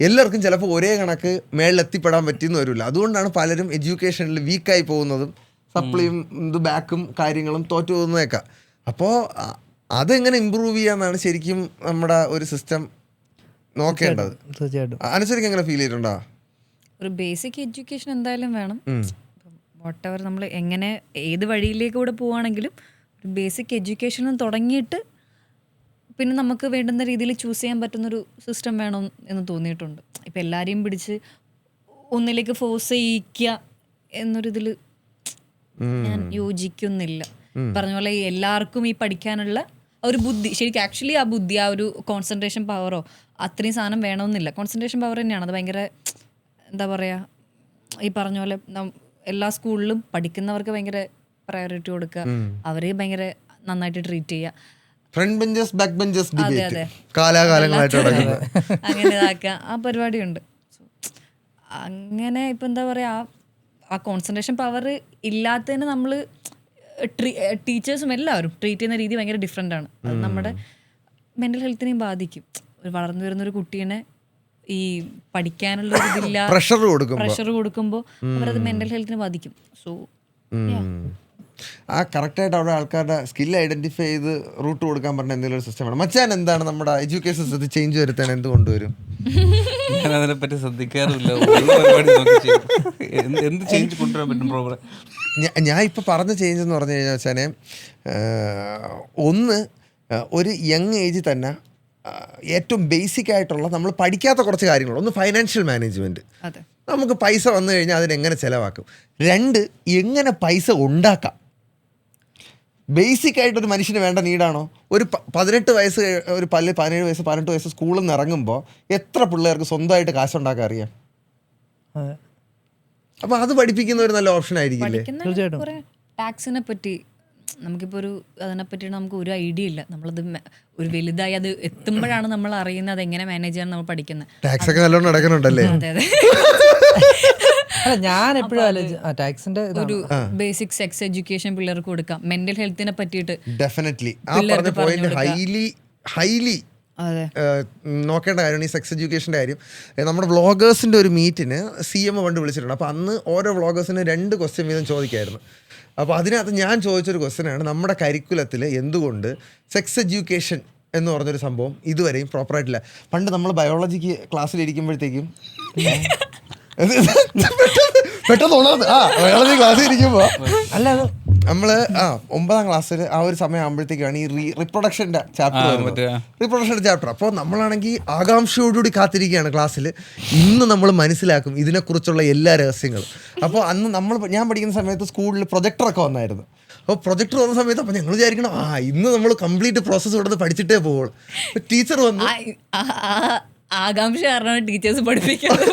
എല്ലാവർക്കും ചിലപ്പോൾ ഒരേ കണക്ക് മേളിലെത്തിപ്പെടാൻ പറ്റിയെന്ന് വരില്ല. അതുകൊണ്ടാണ് പലരും എഡ്യൂക്കേഷനിൽ വീക്കായി പോകുന്നതും സപ്ലിയും ബാക്കും കാര്യങ്ങളും തോറ്റു പോകുന്നതൊക്കെ. അപ്പോൾ അതെങ്ങനെ ഇമ്പ്രൂവ് ചെയ്യാന്നാണ് ശരിക്കും നമ്മുടെ ഒരു സിസ്റ്റം നോക്കേണ്ടത്. തീർച്ചയായിട്ടും. അനുസരിച്ച് എങ്ങനെ ഫീൽ ചെയ്തിട്ടുണ്ടോ? ഒരു ബേസിക് എഡ്യൂക്കേഷൻ എന്തായാലും വേണം. വോട്ടെവർ നമ്മൾ എങ്ങനെ ഏത് വഴിയിലേക്കൂടെ പോവുകയാണെങ്കിലും ഒരു ബേസിക് എഡ്യൂക്കേഷനും തുടങ്ങിയിട്ട് പിന്നെ നമുക്ക് വേണ്ടുന്ന രീതിയിൽ ചൂസ് ചെയ്യാൻ പറ്റുന്നൊരു സിസ്റ്റം വേണം എന്ന് തോന്നിയിട്ടുണ്ട്. ഇപ്പം എല്ലാവരെയും പിടിച്ച് ഒന്നിലേക്ക് ഫോഴ്സ് ചെയ്യിക്കുക എന്നൊരിതിൽ ഞാൻ യോജിക്കുന്നില്ല. പറഞ്ഞ പോലെ എല്ലാവർക്കും ഈ പഠിക്കാനുള്ള ഒരു ബുദ്ധി, ശരിക്കും ആക്ച്വലി ആ ബുദ്ധി, ആ ഒരു കോൺസെൻട്രേഷൻ പവറോ അത്രയും സാധനം വേണമെന്നില്ല. കോൺസെൻട്രേഷൻ പവർ തന്നെയാണ് അത്. ഭയങ്കര എന്താ പറയുക, ഈ പറഞ്ഞ പോലെ എല്ലാ സ്കൂളിലും പഠിക്കുന്നവർക്ക് ഭയങ്കര പ്രയോറിറ്റി കൊടുക്കുക, അവരെ ഭയങ്കര നന്നായിട്ട് ട്രീറ്റ് ചെയ്യുക. Front benches back benches debate കാലാകാലങ്ങളായിട്ട് അങ്ങനെ ഇതാക്കുക, ആ പരിപാടിയുണ്ട്. അങ്ങനെ ഇപ്പം എന്താ പറയുക, ആ കോൺസെൻട്രേഷൻ പവർ ഇല്ലാത്തതിന് നമ്മൾ ടീച്ചേഴ്സും എല്ലാവരും ട്രീറ്റ് ചെയ്യുന്ന രീതി ഭയങ്കര ഡിഫറെൻ്റ് ആണ്. അത് നമ്മുടെ മെൻ്റൽ ഹെൽത്തിനെയും ബാധിക്കും. ഒരു വളർന്നു വരുന്നൊരു കുട്ടീനെ ഈ പഠിക്കാനുള്ള ഒരു ഇതില്ല, പ്രഷർ കൊടുക്കുമ്പോൾ അവരത് മെൻ്റൽ ഹെൽത്തിനെ ബാധിക്കും. സോ ആ കറക്റ്റായിട്ട് അവിടെ ആൾക്കാരുടെ സ്കിൽ ഐഡന്റിഫൈ ചെയ്ത് റൂട്ട് കൊടുക്കാൻ പറഞ്ഞ എന്തെങ്കിലും ഒരു സിസ്റ്റം വേണം. മച്ചാൻ എന്താണ് നമ്മുടെ എഡ്യൂക്കേഷൻ സിസ്റ്റത്തിൽ ചേഞ്ച് വരുത്താൻ എന്ത് കൊണ്ടുവരും? ഞാൻ അതിനെപ്പറ്റി ശ്രദ്ധിക്കാറില്ല. എന്ത് ചേഞ്ച് കൊണ്ടുവരാൻ പറ്റും പ്രോഗ്രാം? ഞാൻ ഇപ്പോൾ പറഞ്ഞ ചേഞ്ച് എന്ന് പറഞ്ഞു കഴിഞ്ഞാൽ വെച്ചാൽ ഒന്ന്, ഒരു യങ് ഏജിൽ തന്നെ ഏറ്റവും ബേസിക് ആയിട്ടുള്ള നമ്മൾ പഠിക്കാത്ത കുറച്ച് കാര്യങ്ങൾ. ഒന്ന് ഫൈനാൻഷ്യൽ മാനേജ്മെൻറ്റ്, നമുക്ക് പൈസ വന്നു കഴിഞ്ഞാൽ അതിനെങ്ങനെ ചിലവാക്കും. രണ്ട്, എങ്ങനെ പൈസ ഉണ്ടാക്കാം. ബേസിക് ആയിട്ടൊരു മനുഷ്യന് വേണ്ട നീഡാണോ? ഒരു 18 വയസ്സ്, ഒരു 17 വയസ്സ് 18 വയസ്സ് സ്കൂളിൽ നിന്ന് ഇറങ്ങുമ്പോൾ എത്ര പിള്ളേർക്ക് സ്വന്തമായിട്ട് കാശുണ്ടാക്കാൻ അറിയാം? അപ്പോൾ അത് പഠിപ്പിക്കുന്ന ഒരു നല്ല ഓപ്ഷൻ ആയിരിക്കില്ലേ? ടാക്സിനെ പറ്റി നമുക്കിപ്പോൾ അതിനെപ്പറ്റി നമുക്ക് ഒരു ഐഡിയ ഇല്ല. നമ്മളത് ഒരു വലുതായി അത് എത്തുമ്പോഴാണ് നമ്മൾ അറിയുന്നത് അതെങ്ങനെ മാനേജ് ചെയ്യാൻ നമ്മൾ പഠിക്കുന്നത്. ടാക്സ് ഒക്കെ നല്ലോണം നടക്കുന്നുണ്ടല്ലേ? അതെ അതെ. ഞാൻ എപ്പോഴും ടാക്സിന്റെ ഒരു ബേസിക് സെക്സ് എഡ്യൂക്കേഷൻ പിള്ളേർക്ക് കൊടുക്കാം. മെന്റൽ ഹെൽത്തിനെ പറ്റിയിട്ട് ഡെഫിനറ്റ്ലി ആ പറഞ്ഞ പോയിന്റ് ഹൈലി നോക്കേണ്ട കാര്യമാണ് ഈ സെക്സ് എഡ്യൂക്കേഷൻ്റെ കാര്യം. നമ്മുടെ വ്ളോഗേഴ്സിൻ്റെ ഒരു മീറ്റിന് CM പണ്ട് വിളിച്ചിട്ടുണ്ട്. അപ്പോൾ അന്ന് ഓരോ വ്ളോഗേഴ്സിന് 2 ക്വസ്റ്റ്യൻ വീതം ചോദിക്കായിരുന്നു. അപ്പോൾ അതിനകത്ത് ഞാൻ ചോദിച്ചൊരു ക്വസ്റ്റ്യനാണ്, നമ്മുടെ കരിക്കുലത്തിൽ എന്തുകൊണ്ട് സെക്സ് എഡ്യൂക്കേഷൻ എന്ന് പറഞ്ഞൊരു സംഭവം ഇതുവരെയും പ്രോപ്പറായിട്ടില്ല. പണ്ട് നമ്മൾ ബയോളജിക്ക് ക്ലാസ്സിലിരിക്കുമ്പോഴത്തേക്കും പെട്ടെന്ന് ബയോളജി ക്ലാസ്സിൽ ഇരിക്കുമ്പോൾ അല്ല നമ്മൾ 9ാം ക്ലാസ്സിൽ ആ ഒരു സമയം ആകുമ്പോഴത്തേക്കാണ് ഈ റിപ്രൊഡക്ഷൻ്റെ ചാപ്റ്റർ. അപ്പോൾ നമ്മളാണെങ്കിൽ ആകാംക്ഷയോടുകൂടി കാത്തിരിക്കുകയാണ് ക്ലാസ്സിൽ. ഇന്ന് നമ്മൾ മനസ്സിലാക്കും ഇതിനെക്കുറിച്ചുള്ള എല്ലാ രഹസ്യങ്ങളും. അപ്പോൾ അന്ന് ഞാൻ പഠിക്കുന്ന സമയത്ത് സ്കൂളിൽ പ്രൊജക്ടറൊക്കെ വന്നായിരുന്നു. അപ്പോൾ പ്രൊജക്ടർ വന്ന സമയത്ത് അപ്പോൾ ഞങ്ങൾ വിചാരിക്കണം ഇന്ന് നമ്മൾ കംപ്ലീറ്റ് പ്രോസസ്സ് ഇവിടെ പഠിച്ചിട്ടേ പോകുള്ളൂ. ടീച്ചർ വന്നു, ആകാംക്ഷ കാരണമാണ് ടീച്ചേഴ്സ് പഠിപ്പിക്കുന്നത്.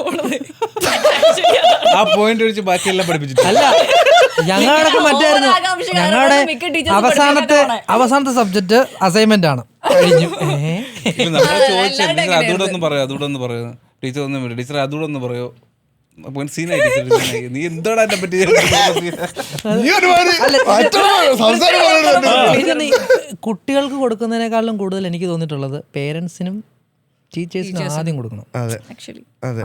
ആ പോയിന്റ് ഒഴിച്ച് ബാക്കിയെല്ലാം പഠിപ്പിച്ചിട്ട് അല്ല, ഞങ്ങളുടെ മറ്റായിരുന്നു. ഞങ്ങളുടെ അവസാനത്തെ സബ്ജക്ട് അസൈൻമെന്റ് ആണ്. നമ്മളെ ചോദിച്ചത് അതുകൂടെ ഒന്ന് പറയോ ടീച്ചർ ഒന്നും ടീച്ചർ അതുകൂടെ ഒന്ന് പറയോ? നീ എന്താടാ എന്നെ പറ്റി കുട്ടികൾക്ക് കൊടുക്കുന്നതിനേക്കാളും കൂടുതൽ എനിക്ക് തോന്നിയിട്ടുള്ളത് പേരൻസിനും ടീച്ചേഴ്സിനും ആദ്യം കൊടുക്കണം.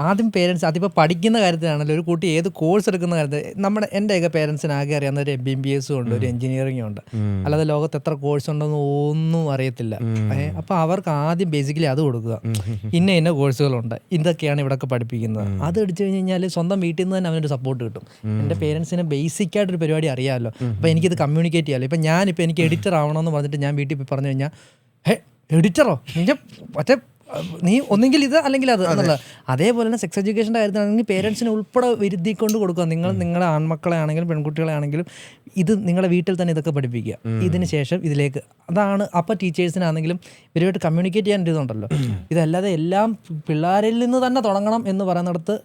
ആദ്യം പേരൻസ്, അതിപ്പോൾ പഠിക്കുന്ന കാര്യത്തിലാണല്ലോ. ഒരു കുട്ടി ഏത് കോഴ്സ് എടുക്കുന്ന കാര്യത്തിൽ എൻ്റെയൊക്കെ പേരൻസിന് ആകെ അറിയാവുന്ന ഒരു MBBS ഉണ്ട്, ഒരു എഞ്ചിനീയറിംഗ് ഉണ്ട്, അല്ലാതെ ലോകത്ത് എത്ര കോഴ്സ് ഉണ്ടെന്ന് ഒന്നും അറിയത്തില്ല. അപ്പോൾ അവർക്ക് ആദ്യം ബേസിക്കലി അത് കൊടുക്കുക. ഇന്ന കോഴ്സുകളുണ്ട്, ഇതൊക്കെയാണ് ഇവിടെയൊക്കെ പഠിപ്പിക്കുന്നത്. അത് അടിച്ചു കഴിഞ്ഞാൽ സ്വന്തം വീട്ടിൽ നിന്ന് തന്നെ അവനൊരു സപ്പോർട്ട് കിട്ടും. എൻ്റെ പേരൻസിന് ബേസിക്കായിട്ടൊരു പരിപാടി അറിയാമല്ലോ. അപ്പോൾ എനിക്കിത് കമ്മ്യൂണിക്കേറ്റ് ചെയ്യാമല്ലോ. ഇപ്പം എനിക്ക് എഡിറ്റർ ആവണമെന്ന് പറഞ്ഞിട്ട് ഞാൻ വീട്ടിൽ പോയി പറഞ്ഞു കഴിഞ്ഞാൽ എഡിറ്ററോ മറ്റേ നീ ഒന്നെങ്കിൽ ഇത് അല്ലെങ്കിൽ അത് എന്നുള്ളത്. അതേപോലെ തന്നെ സെക്സ് എഡ്യൂക്കേഷൻ്റെ കാര്യത്തിലാണെങ്കിൽ പേരൻസിനെ ഉൾപ്പെടെ വരുത്തിക്കൊണ്ട് കൊടുക്കുക. നിങ്ങളുടെ ആൺമക്കളെ ആണെങ്കിലും പെൺകുട്ടികളെ ആണെങ്കിലും ഇത് നിങ്ങളുടെ വീട്ടിൽ തന്നെ ഇതൊക്കെ പഠിപ്പിക്കുക. ഇതിന് ശേഷം ഇതിലേക്ക് അതാണ്. അപ്പോൾ ടീച്ചേഴ്സിനാണെങ്കിലും ഇവരുമായിട്ട് കമ്മ്യൂണിക്കേറ്റ് ചെയ്യാൻ ഇതുണ്ടല്ലോ. ഇതല്ലാതെ എല്ലാം പിള്ളേരിൽ നിന്ന് തന്നെ തുടങ്ങണം എന്ന് പറയുന്നിടത്ത്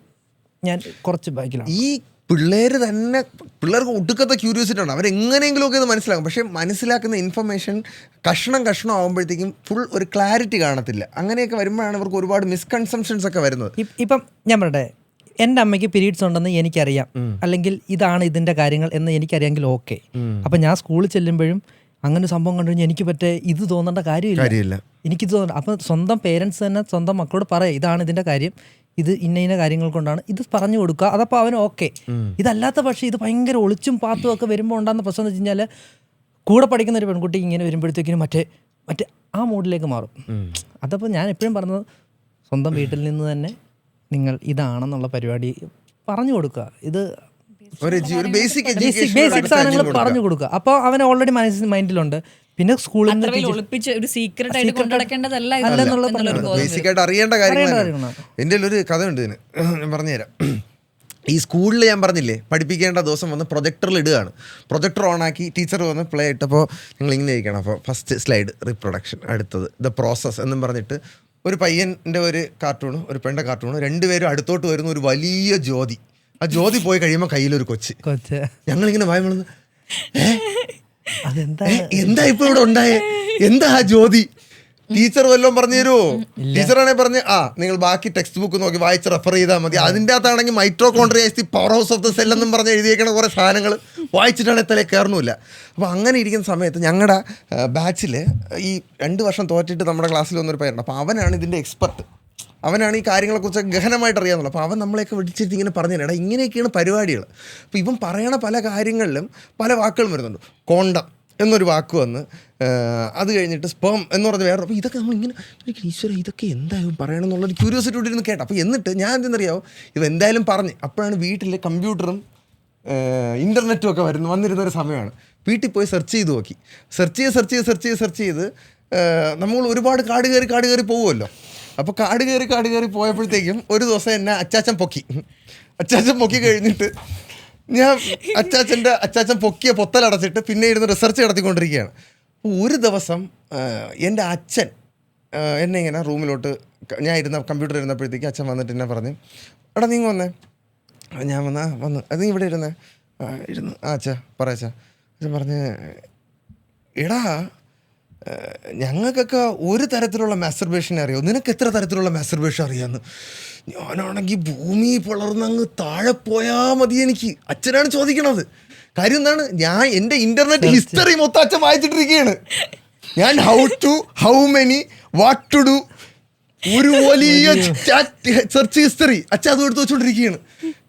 ഞാൻ കുറച്ച് ബാക്കിലാണ്. ഈ പിള്ളേർക്ക് ഒടുക്കത്തെ ക്യൂരിയോസിറ്റി ഉണ്ട്. അവരെങ്ങനെയെങ്കിലുമൊക്കെ ഇത് മനസ്സിലാക്കും. പക്ഷേ മനസ്സിലാക്കുന്ന ഇൻഫർമേഷൻ കഷ്ണം ആകുമ്പോഴത്തേക്കും ഫുൾ ഒരു ക്ലാരിറ്റി കാണത്തില്ല. അങ്ങനെയൊക്കെ വരുമ്പോഴാണ് ഇവർക്ക് ഒരുപാട് മിസ്കൺസെപ്ഷൻസ് ഒക്കെ വരുന്നത്. ഇപ്പം ഞാൻ പറയട്ടെ, എൻ്റെ അമ്മയ്ക്ക് പീരീഡ്സ് ഉണ്ടെന്ന് എനിക്കറിയാം, അല്ലെങ്കിൽ ഇതാണ് ഇതിൻ്റെ കാര്യങ്ങൾ എന്ന് എനിക്കറിയാമെങ്കിൽ ഓക്കെ. അപ്പം ഞാൻ സ്കൂളിൽ ചെല്ലുമ്പോഴും അങ്ങനെ സംഭവം കണ്ടു കഴിഞ്ഞാൽ എനിക്ക് ഇത് തോന്നേണ്ട കാര്യമില്ല. എനിക്കിത് തോന്നണ്ട. അപ്പം സ്വന്തം പേരൻസ് തന്നെ സ്വന്തം മക്കളോട് പറയാം, ഇതാണ് ഇതിൻ്റെ കാര്യം, ഇത് ഇന്ന കാര്യങ്ങൾ കൊണ്ടാണ് ഇത് പറഞ്ഞു കൊടുക്കുക, അതപ്പോൾ അവൻ ഓക്കെ. ഇതല്ലാത്ത പക്ഷേ ഇത് ഭയങ്കര ഒളിച്ചും പാത്തും ഒക്കെ വരുമ്പോൾ ഉണ്ടാകുന്ന പ്രശ്നം എന്ന് വെച്ച് കഴിഞ്ഞാൽ കൂടെ പഠിക്കുന്ന ഒരു പെൺകുട്ടി ഇങ്ങനെ വരുമ്പോഴത്തേക്കിനും മറ്റേ ആ മൂഡിലേക്ക് മാറും. അതപ്പോൾ ഞാൻ എപ്പോഴും പറഞ്ഞത് സ്വന്തം വീട്ടിൽ നിന്ന് തന്നെ നിങ്ങൾ ഇതാണെന്നുള്ള പരിപാടി പറഞ്ഞു കൊടുക്കുക. ഇത് ബേസിക് സാധനങ്ങൾ പറഞ്ഞു കൊടുക്കുക. അപ്പോൾ അവൻ ഓൾറെഡി മൈൻഡിലുണ്ട്. പിന്നെ സ്കൂളിൽ നിന്ന് ഒളിപ്പിച്ച് ഒരു സീക്രട്ട് ആയിട്ട് കൊണ്ടുനടക്കേണ്ടതല്ല ബേസിക് ആയിട്ട് അറിയേണ്ട കാര്യങ്ങളാണ്. എൻ്റെ ഒരു കഥയുണ്ട് ഇതിന്, ഞാൻ പറഞ്ഞുതരാം. ഈ സ്കൂളിൽ ഞാൻ പറഞ്ഞില്ലേ പഠിപ്പിക്കേണ്ട ദിവസം വന്ന് പ്രൊജക്ടറിൽ ഇടുകയാണ്. പ്രൊജക്ടർ ഓണാക്കി ടീച്ചർ വന്ന് പ്ലേ ഇട്ടപ്പോൾ നിങ്ങൾ ഇങ്ങനെ ഇരിക്കണം. അപ്പോൾ ഫസ്റ്റ് സ്ലൈഡ് റീപ്രൊഡക്ഷൻ, അടുത്തത് ദ പ്രോസസ്സ് എന്നും പറഞ്ഞിട്ട് ഒരു പയ്യൻ്റെ ഒരു കാർട്ടൂണ്, ഒരു പെണ്ണിൻ്റെ കാർട്ടൂണ്, രണ്ടുപേരും അടുത്തോട്ട് വരുന്ന ഒരു വലിയ ജ്യോതി. ആ ജ്യോതി പോയി കഴിയുമ്പോൾ കയ്യിലൊരു കൊച്ച്. ഞങ്ങളിങ്ങനെ വായ്മളന്ന് എന്താ ഇപ്പൊ ഇവിടെ ഉണ്ടായേ, എന്താ ആ ജ്യോതി? ടീച്ചർ വല്ലതും പറഞ്ഞു തരുമോ? ടീച്ചറാണെങ്കിൽ പറഞ്ഞ് നിങ്ങൾ ബാക്കി ടെക്സ്റ്റ് ബുക്ക് നോക്കി വായിച്ച് റെഫർ ചെയ്താൽ മതി. അതിൻ്റെ അകത്താണെങ്കിൽ mitochondria is the power house of the cell എന്നും പറഞ്ഞ് എഴുതിയേക്കണ കുറേ സാധനങ്ങൾ വായിച്ചിട്ടാണ് തലേ കയറണമില്ല. അപ്പോൾ അങ്ങനെ ഇരിക്കുന്ന സമയത്ത് ഞങ്ങളുടെ ബാച്ചിൽ ഈ 2 വർഷം തോറ്റിട്ട് നമ്മുടെ ക്ലാസ്സിൽ വന്നൊരു പയ്യനുണ്ട്. അപ്പോൾ അവനാണ് ഇതിൻ്റെ എക്സ്പെർട്ട്, അവനാണ് ഈ കാര്യങ്ങളെക്കുറിച്ച് ഗഹനമായിട്ട് അറിയാമെന്നുള്ളത്. അപ്പോൾ അവൻ നമ്മളെയൊക്കെ വിളിച്ചിട്ട് ഇങ്ങനെ പറഞ്ഞു തരാം, ഇങ്ങനെയൊക്കെയാണ് പരിപാടികൾ. അപ്പോൾ ഇവൻ പറയണ പല കാര്യങ്ങളിലും പല വാക്കുകളും വരുന്നുണ്ട്. കോണ്ടം എന്നൊരു വാക്ക് വന്ന്, അത് കഴിഞ്ഞിട്ട് സ്പേം എന്ന് പറഞ്ഞ വേറെ. അപ്പോൾ ഇതൊക്കെ നമ്മളിങ്ങനെ ഈശ്വര ഇതൊക്കെ എന്തായാലും പറയണമെന്നുള്ളൊരു ക്യൂരിയോസിറ്റി ഇരുന്ന് കേട്ടോ. അപ്പോൾ എന്നിട്ട് ഞാൻ എന്തെന്നറിയാമോ, ഇത് എന്തായാലും പറഞ്ഞ് അപ്പോഴാണ് വീട്ടിൽ കമ്പ്യൂട്ടറും ഇൻ്റർനെറ്റും ഒക്കെ വന്നിരുന്നൊരു സമയമാണ്. വീട്ടിൽ പോയി സെർച്ച് ചെയ്ത് നോക്കി. സെർച്ച് ചെയ്ത് നമ്മൾ ഒരുപാട് കാട് കയറി പോകുമല്ലോ. അപ്പോൾ കാട് കയറി പോയപ്പോഴത്തേക്കും ഒരു ദിവസം എന്നെ അച്ചാച്ചൻ പൊക്കി കഴിഞ്ഞിട്ട് ഞാൻ അച്ചാച്ചൻ പൊക്കിയ പൊത്തലടച്ചിട്ട് പിന്നെ ഇരുന്ന് റിസർച്ച് നടത്തിക്കൊണ്ടിരിക്കുകയാണ്. ഒരു ദിവസം എൻ്റെ അച്ഛൻ എന്നെ ഇങ്ങനെ റൂമിലോട്ട്, ഞാൻ കമ്പ്യൂട്ടർ ഇരുന്നപ്പോഴത്തേക്ക് അച്ഛൻ വന്നിട്ട് എന്നെ പറഞ്ഞു, എടാ നീ വന്നേ. ഞാൻ വന്നു അത് നീ ഇവിടെ ഇരുന്നു. അച്ഛാ പറയാ. അച്ഛൻ പറഞ്ഞ്, എടാ ഞങ്ങൾക്കൊക്കെ ഒരു തരത്തിലുള്ള മാസ്റ്റർബേഷൻ അറിയാം, നിനക്ക് എത്ര തരത്തിലുള്ള മാസ്റ്റർബേഷൻ അറിയാമെന്ന്. ഞാനാണെങ്കിൽ ഭൂമി പിളർന്നങ്ങ് താഴെ പോയാൽ മതി എനിക്ക്. അച്ഛനാണ് ചോദിക്കണത്. കാര്യം എന്താണ്, ഞാൻ എൻ്റെ ഇൻ്റർനെറ്റ് ഹിസ്റ്ററി മൊത്തം അച്ഛൻ വായിച്ചിട്ടിരിക്കുകയാണ്. ഞാൻ how many what to do ഒരു വലിയ സെർച്ച് ഹിസ്റ്ററി അച്ഛൻ അത് എടുത്ത് വെച്ചുകൊണ്ടിരിക്കുകയാണ്.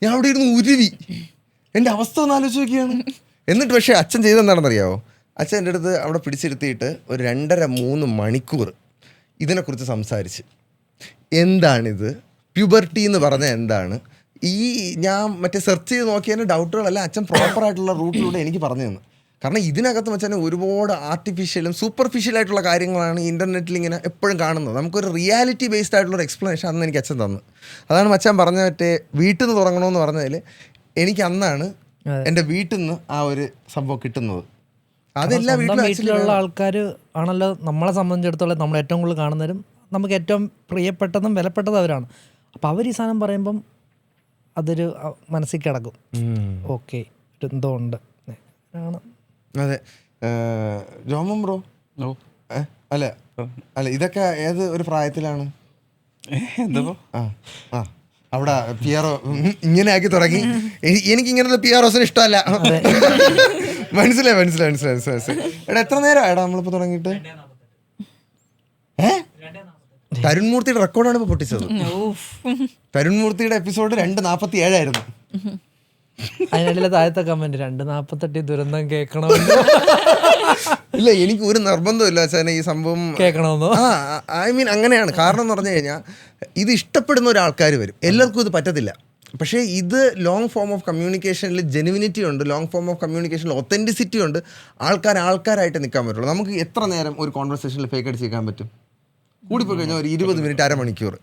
ഞാൻ അവിടെ ഇരുന്ന് ഉരുവി. എൻ്റെ അവസ്ഥ ഒന്ന് ആലോചിച്ച് നോക്കിയാണ്. എന്നിട്ട് പക്ഷേ അച്ഛൻ ചെയ്തെന്താണെന്നറിയാമോ, അച്ഛൻ എൻ്റെ അടുത്ത് അവിടെ പിടിച്ചിരുത്തിയിട്ട് ഒരു 2.5-3 മണിക്കൂർ ഇതിനെക്കുറിച്ച് സംസാരിച്ച്, എന്താണിത്, പ്യൂബർട്ടി എന്ന് പറഞ്ഞാൽ എന്താണ്, ഞാൻ സെർച്ച് ചെയ്ത് നോക്കിയതിൻ്റെ ഡൗട്ടുകളല്ല അച്ഛൻ പ്രോപ്പറായിട്ടുള്ള റൂട്ടിലൂടെ എനിക്ക് പറഞ്ഞു തന്നു. കാരണം ഇതിനകത്ത് വെച്ചാൽ ഒരുപാട് ആർട്ടിഫിഷ്യലും സൂപ്പർഫിഷ്യലായിട്ടുള്ള കാര്യങ്ങളാണ് ഇൻ്റർനെറ്റിൽ ഇങ്ങനെ എപ്പോഴും കാണുന്നത്. നമുക്കൊരു റിയാലിറ്റി ബേസ്ഡ് ആയിട്ടുള്ളൊരു എക്സ്പ്ലനേഷൻ അന്ന് എനിക്ക് അച്ഛൻ തന്നു. അതാണ് അച്ഛൻ പറഞ്ഞ വീട്ടിൽ നിന്ന് തുടങ്ങണമെന്ന് പറഞ്ഞതിൽ എനിക്ക് അന്നാണ് എൻ്റെ വീട്ടിൽ നിന്ന് ആ ഒരു സംഭവം കിട്ടുന്നത്. അതെല്ലാം വീട്ടിലുള്ള ആൾക്കാർ ആണല്ലോ നമ്മളെ സംബന്ധിച്ചിടത്തോളം നമ്മൾ ഏറ്റവും കൂടുതൽ കാണുന്നവരും നമുക്ക് ഏറ്റവും പ്രിയപ്പെട്ടതും വിലപ്പെട്ടതും അവരാണ്. അപ്പോൾ അവർ ഈ സാധനം പറയുമ്പം അതൊരു മനസ്സിൽ കിടക്കും. ഓക്കെ എന്തോ ഉണ്ട്. അതെ. ജോമം ബ്രോ അല്ല ഇതൊക്കെ ഏത് ഒരു പ്രായത്തിലാണ്? അവിടെ പിയാറോ ഇങ്ങനെ ആക്കി തുടങ്ങി. എനിക്ക് ഇങ്ങനത്തെ പിയാറോസിന് ഇഷ്ടമല്ല. മനസ്സിലായി. എടാ എത്ര നേരം എടാ നമ്മളിപ്പോൾ തുടങ്ങിയിട്ട്? തരുൺമൂർത്തിയുടെ റെക്കോർഡാണ് ഇപ്പോൾ പൊട്ടിച്ചത്. തരുൺമൂർത്തിയുടെ എപ്പിസോഡ് 2:47 ആയിരുന്നു. അതിനിടയിലെ താഴത്തെ കമന്റ് 2:48 ദുരന്തം കേൾക്കണമെന്നോ. ഇല്ല, എനിക്ക് ഒരു നിർബന്ധമില്ല വെച്ചാൽ ഈ സംഭവം കേൾക്കണമെന്നോ. ഐ മീൻ അങ്ങനെയാണ്. കാരണം എന്ന് പറഞ്ഞു കഴിഞ്ഞാൽ ഇത് ഇഷ്ടപ്പെടുന്ന ഒരാൾക്കാർ വരും, എല്ലാവർക്കും ഇത് പറ്റത്തില്ല. പക്ഷേ ഇത് ലോങ് ഫോം ഓഫ് കമ്മ്യൂണിക്കേഷനിൽ ജെനുവിനിറ്റി ഉണ്ട്, ലോങ് ഫോം ഓഫ് കമ്മ്യൂണിക്കേഷനിൽ ഒത്തൻറ്റിസിറ്റി ഉണ്ട്. ആൾക്കാരായിട്ട് നിൽക്കാൻ പറ്റുള്ളൂ. നമുക്ക് എത്ര നേരം ഒരു കോൺവെർസേഷനിൽ ഫേക്ക് അടിച്ച് നിൽക്കാൻ പറ്റും? കൂടിപ്പോയി കഴിഞ്ഞാൽ ഒരു 20 മിനിറ്റ്, 1/2 മണിക്കൂർ.